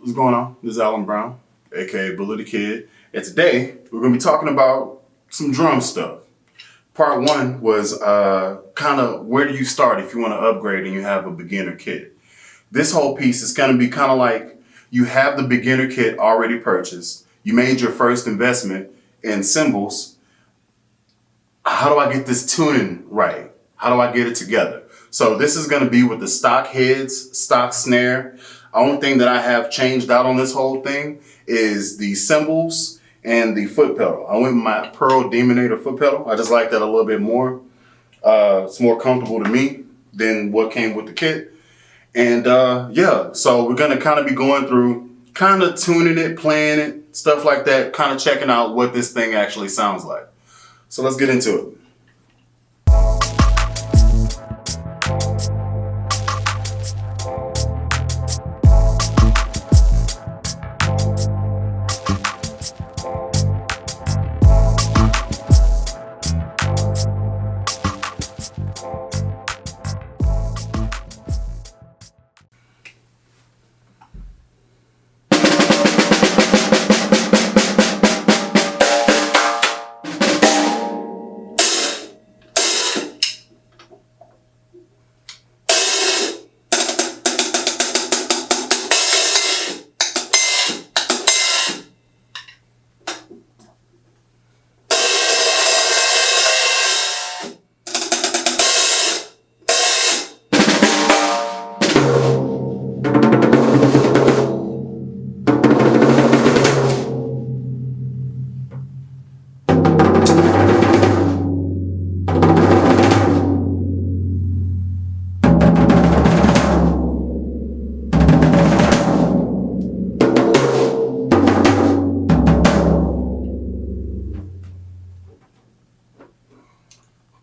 What's going on? This is Alan Brown, aka Bully the Kid, and today we're going to be talking about some drum stuff. Part one was kind of where do you start if you want to upgrade and you have a beginner kit. This whole piece is going to be kind of like you have the beginner kit already purchased. You made your first investment in cymbals. How do I get this tuning right? How do I get it together? So this is going to be with the stock heads, stock snare. The only thing that I have changed out on this whole thing is the cymbals and the foot pedal. I went with my Pearl Demonator foot pedal. I just like that a little bit more. It's more comfortable to me than what came with the kit. And yeah, so we're going to kind of be going through, kind of tuning it, playing it, stuff like that, kind of checking out what this thing actually sounds like. So let's get into it.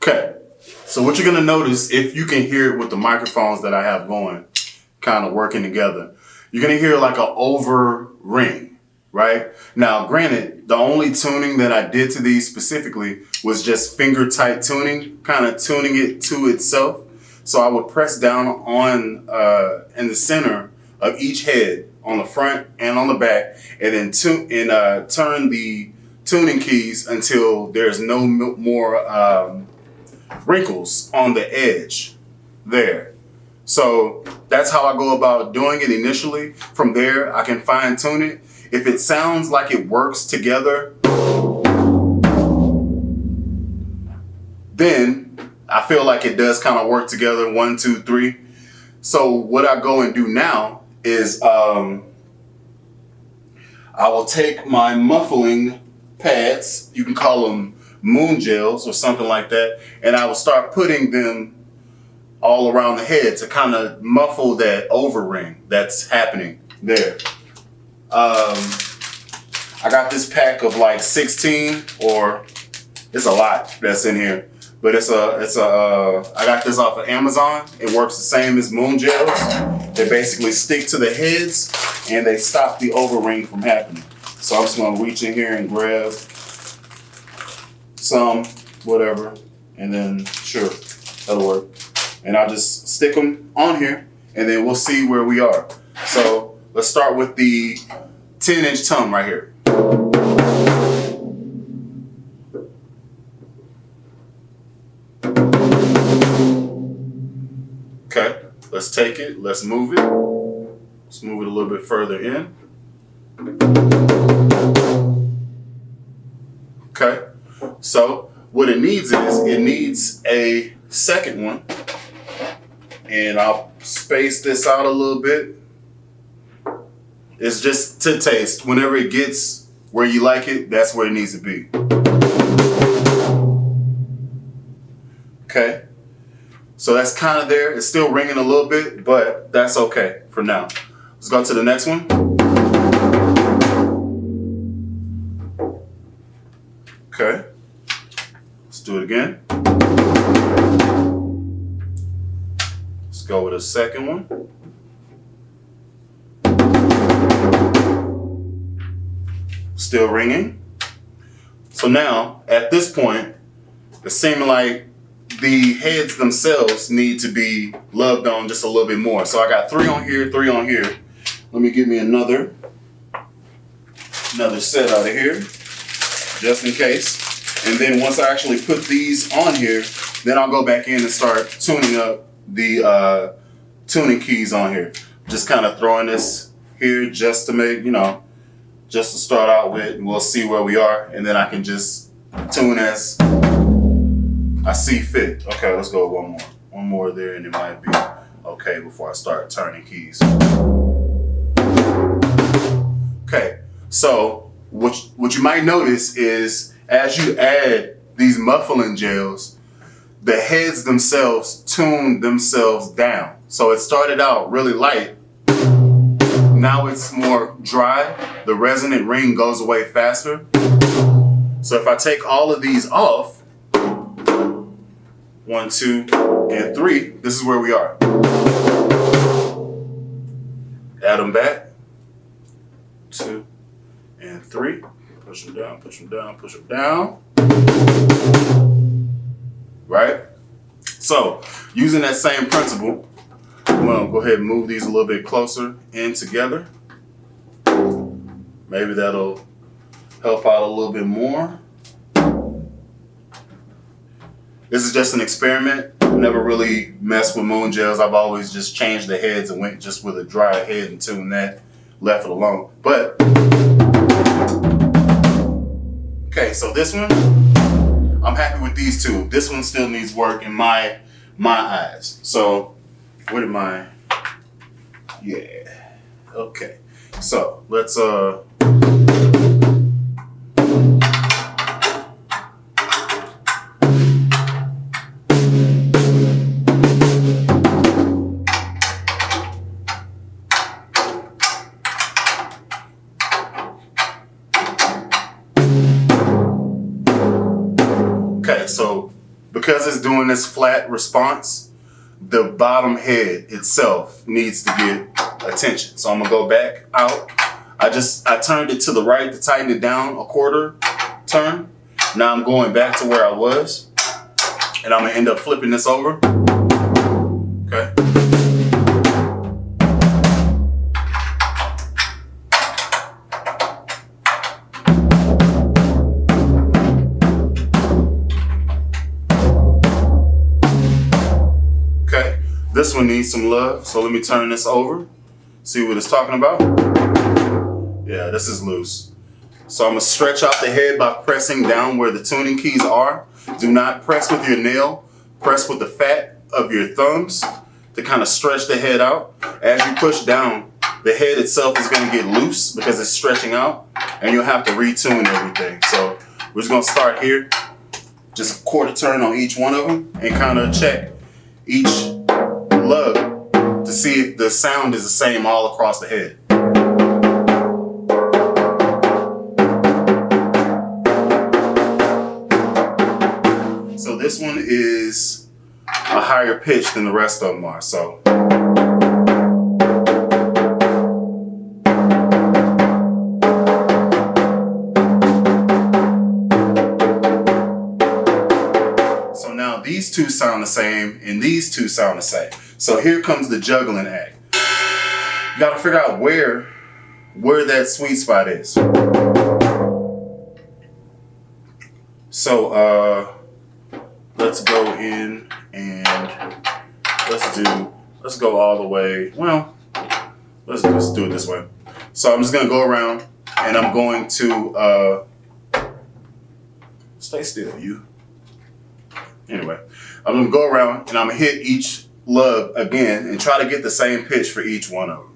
Okay, so what you're gonna notice, if you can hear it with the microphones that I have going, kind of working together, you're gonna hear like an over ring, right? Now, granted, the only tuning that I did to these specifically was just finger tight tuning, kind of tuning it to itself. So I would press down on in the center of each head, on the front and on the back, and then turn the tuning keys until there's no more wrinkles on the edge there. So that's how I go about doing it initially. From there, I can fine tune it. If it sounds like it works together, then I feel like it does kind of work together, 1, 2, 3. So what I go and do now is I will take my muffling pads, you can call them moon gels or something like that, and I will start putting them all around the head to kind of muffle that over ring that's happening there. I got this pack of like 16, or it's a lot that's in here, but I got this off of Amazon. It works the same as moon gels. They basically stick to the heads and they stop the over ring from happening. So I'm just gonna reach in here and grab some, whatever, and then sure, that'll work. And I'll just stick them on here and then we'll see where we are. So let's start with the 10-inch tom right here. Okay, let's take it, let's move it. Let's move it a little bit further in. Okay, so what it needs is, it needs a second one. And I'll space this out a little bit. It's just to taste. Whenever it gets where you like it, that's where it needs to be. Okay, so that's kind of there. It's still ringing a little bit, but that's okay for now. Let's go to the next one. Okay, let's do it again. Let's go with a second one. Still ringing. So now, at this point, it's seeming like the heads themselves need to be loved on just a little bit more. So I got 3 on here, 3 on here. Let me give me another set out of here, just in case. And then once I actually put these on here, then I'll go back in and start tuning up the tuning keys on here. Just kind of throwing this here just to make, just to start out with, and we'll see where we are. And then I can just tune as I see fit. Okay, let's go one more. One more there and it might be okay before I start turning keys. Okay, so what you might notice is as you add these muffling gels, the heads themselves tune themselves down. So it started out really light. Now it's more dry. The resonant ring goes away faster. So if I take all of these off, 1, 2, and 3, this is where we are. Add them back. 2 and 3. Push them down, push them down, push them down. Right? So, using that same principle, I'm gonna go ahead and move these a little bit closer in together. Maybe that'll help out a little bit more. This is just an experiment. I've never really messed with moon gels. I've always just changed the heads and went just with a dry head and tuned that, left it alone. But, okay, so this one, I'm happy with these two. This one still needs work in my eyes. So, what am I? Yeah. Okay. So, let's okay, so because it's doing this flat response, the bottom head itself needs to get attention. So I'm gonna go back out. I turned it to the right to tighten it down a quarter turn. Now I'm going back to where I was, and I'm gonna end up flipping this over. Okay. This one needs some love, so let me turn this over, see what it's talking about. Yeah, this is loose. So I'm gonna stretch out the head by pressing down where the tuning keys are. Do not press with your nail, press with the fat of your thumbs to kind of stretch the head out. As you push down, the head itself is gonna get loose because it's stretching out, and you'll have to retune everything. So we're just gonna start here, just a quarter turn on each one of them, and kind of check each lug to see if the sound is the same all across the head. So this one is a higher pitch than the rest of them are. So now these two sound the same and these two sound the same. So here comes the juggling act. You gotta figure out where that sweet spot is. So let's go in and let's go all the way. Well, let's just do it this way. So I'm just gonna go around and I'm going to stay still, you. Anyway, I'm gonna go around and I'm gonna hit each lug again and try to get the same pitch for each one of them.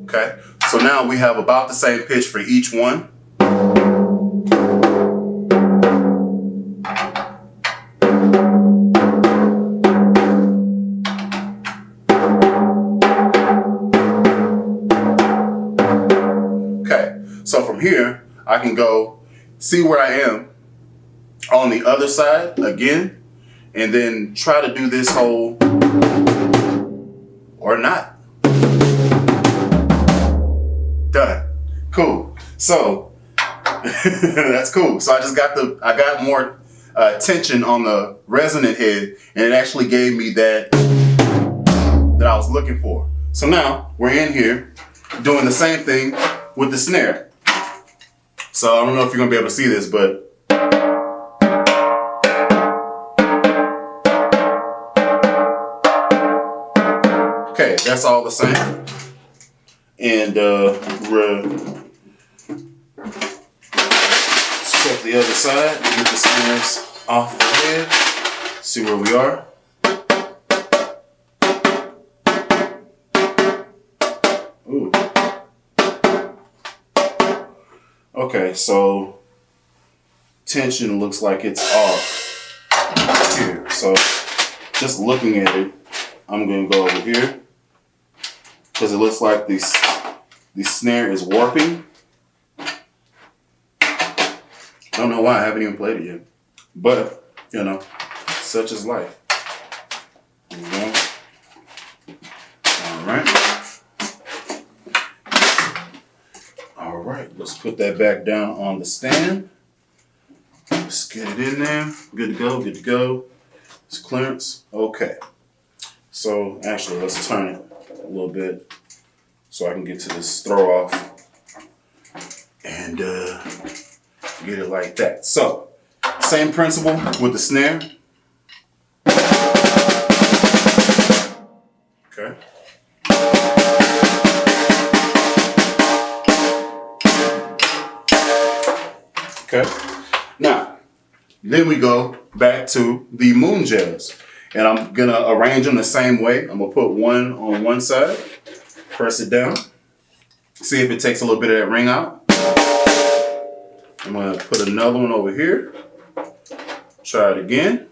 Okay, so now we have about the same pitch for each one. So from here, I can go see where I am on the other side again, and then try to do this whole or not. Done. Cool. So That's cool. So I got more tension on the resonant head, and it actually gave me that I was looking for. So now we're in here doing the same thing with the snare. So I don't know if you're gonna be able to see this, but okay, that's all the same. And let's check the other side, get the snares off the head, see where we are. Ooh. Okay, so tension looks like it's off here. So just looking at it, I'm gonna go over here because it looks like the snare is warping. I don't know why, I haven't even played it yet. But, you know, such is life. There we go. All right, let's put that back down on the stand. Let's get it in there. Good to go, good to go. It's clearance. Okay. So actually, let's turn it a little bit so I can get to this throw off and get it like that. So same principle with the snare. Okay. Okay. Now, then we go back to the moon gels. And I'm gonna arrange them the same way. I'm gonna put one on one side, press it down, see if it takes a little bit of that ring out. I'm gonna put another one over here, try it again,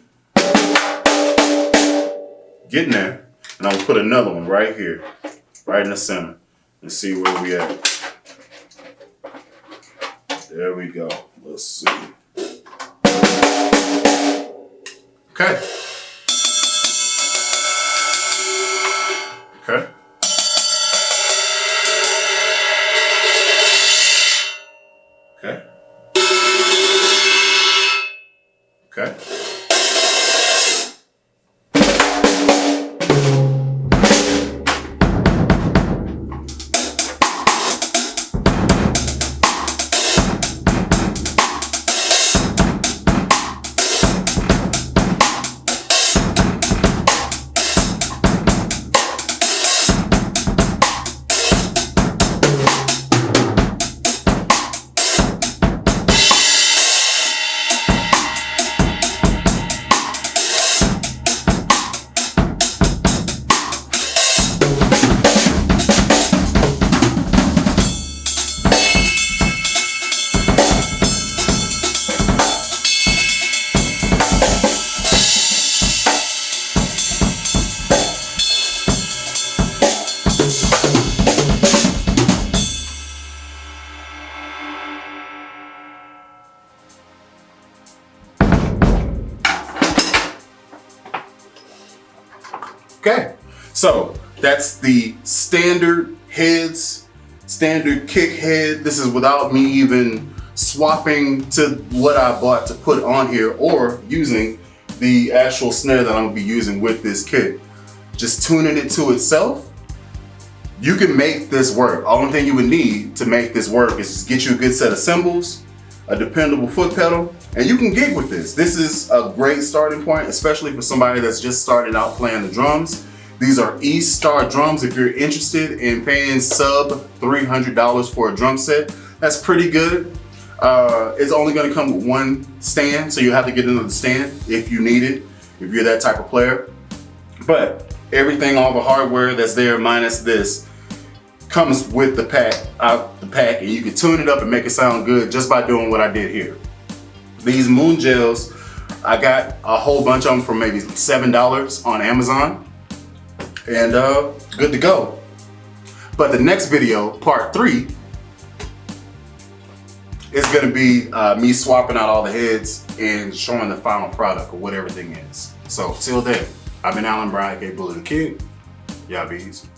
get in there, and I'm gonna put another one right here, right in the center, and see where we at. There we go. Let's see. Okay. Okay. Okay. Okay. Okay, so that's the standard heads, standard kick head. This is without me even swapping to what I bought to put on here or using the actual snare that I'm gonna be using with this kit. Just tuning it to itself. You can make this work. Only thing you would need to make this work is just get you a good set of cymbals, a dependable foot pedal, and you can gig with this. This is a great starting point, especially for somebody that's just starting out playing the drums. These are E-Star drums. If you're interested in paying sub $300 for a drum set, that's pretty good. It's only gonna come with one stand, so you have to get another stand if you need it, if you're that type of player. But everything, all the hardware that's there minus this, comes with the pack, and you can tune it up and make it sound good just by doing what I did here. These moon gels, I got a whole bunch of them for maybe $7 on Amazon, and good to go. But the next video, part 3, is gonna be me swapping out all the heads and showing the final product of what everything is. So till then, I've been Alan Brown, aka Thakidd. Y'all be easy.